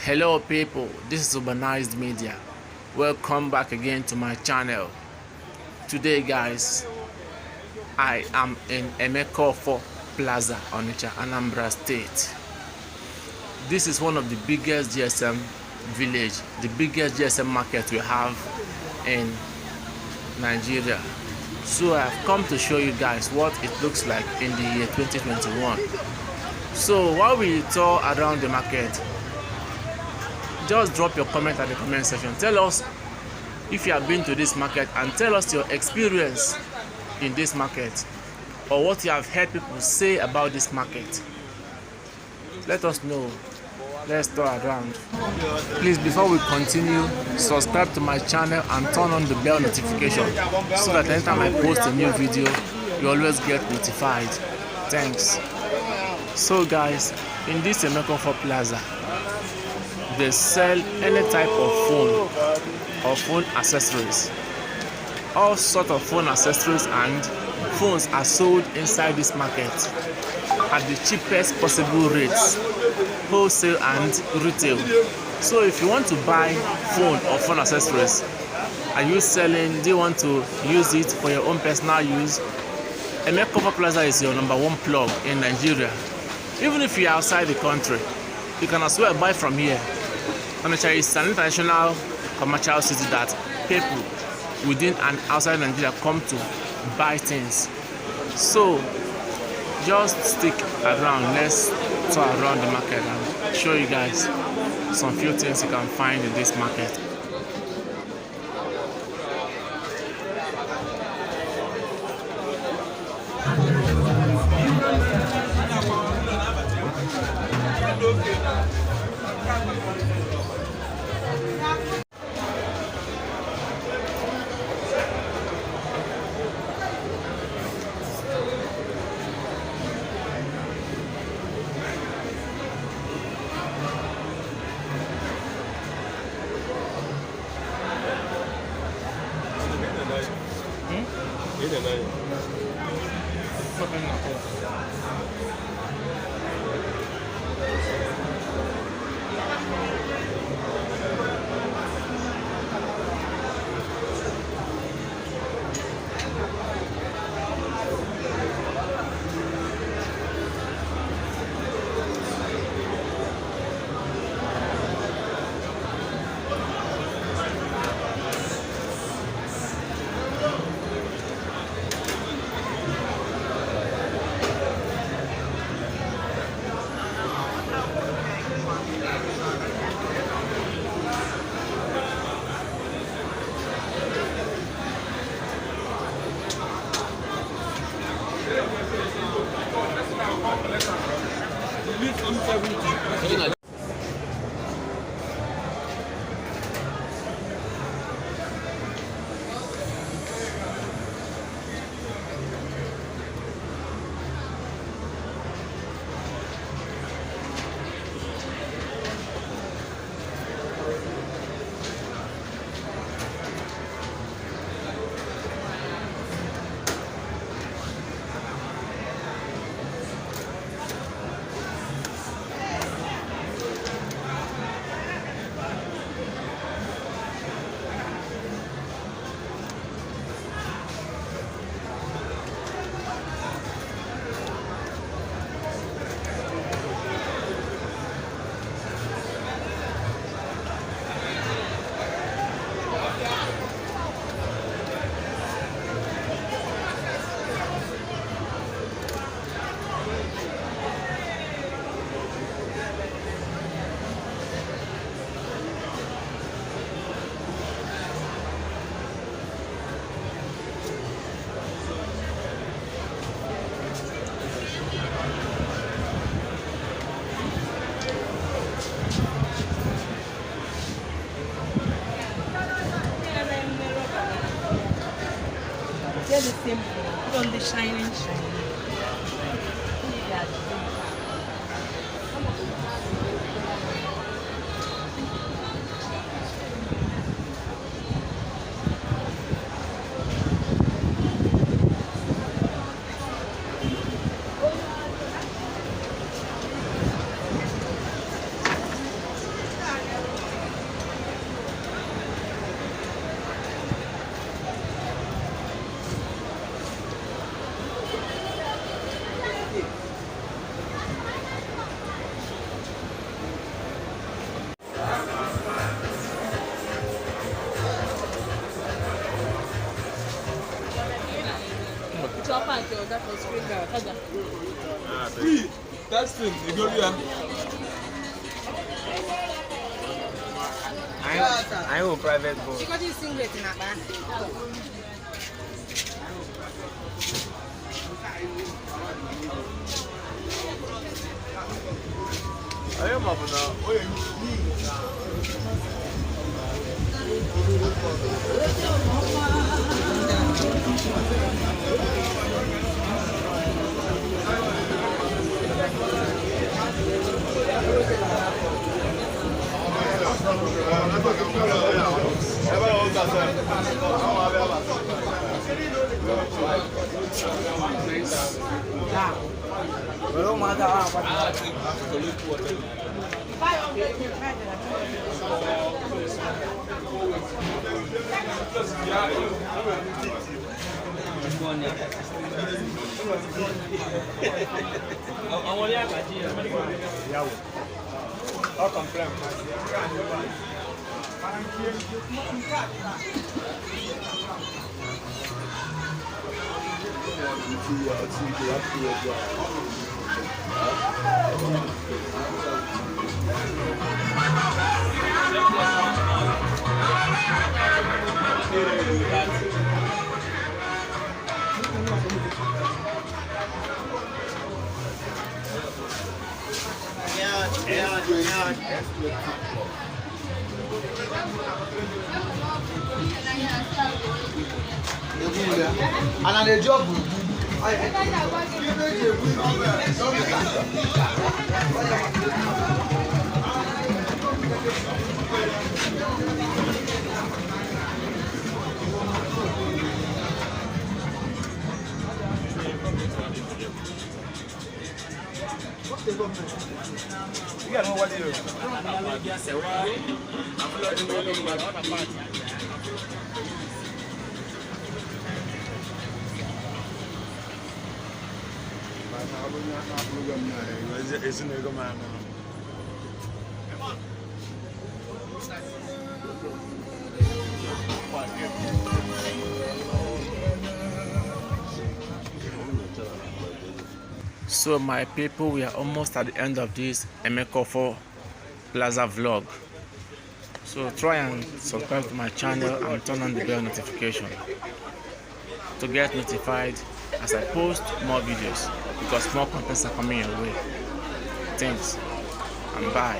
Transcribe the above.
Hello people, this is Urbanized Media. Welcome back again to my channel. Today guys, I am in Emeka Offor Plaza, Onitsha, Anambra State. This is one of the biggest GSM village, the biggest GSM market we have in Nigeria. So I have come to show you guys what it looks like in the year 2021. So while we tour around the market, just drop your comment at the comment section. Tell us if you have been to this market and tell us your experience in this market or what you have heard people say about this market. Let us know. Let's tour around. Please, before we continue, subscribe to my channel and turn on the bell notification so that anytime I post a new video, you always get notified. Thanks. So guys, in this Emeka Offor Plaza, they sell any type of phone or phone accessories. All sorts of phone accessories and phones are sold inside this market at the cheapest possible rates, wholesale and retail. So if you want to buy phone or phone accessories, are you selling, do you want to use it for your own personal use, Emeka Offor Plaza is your #1 plug in Nigeria. Even if you're outside the country, you can as well buy from here. Onitsha is an international commercial city that people within and outside Nigeria come to buy things. So just stick around. Let's tour around the market and show you guys some few things you can find in this market. Get the same put on the shining. that was screen guard. That's it. You go here. I am a private boat. She got this singlet in her back. I am up now. And the job You got no what to do. So my people, we are almost at the end of this Emeka Offor Plaza vlog. So try and subscribe to my channel and turn on the bell notification to get notified as I post more videos, because more contents are coming your way. Thanks and bye.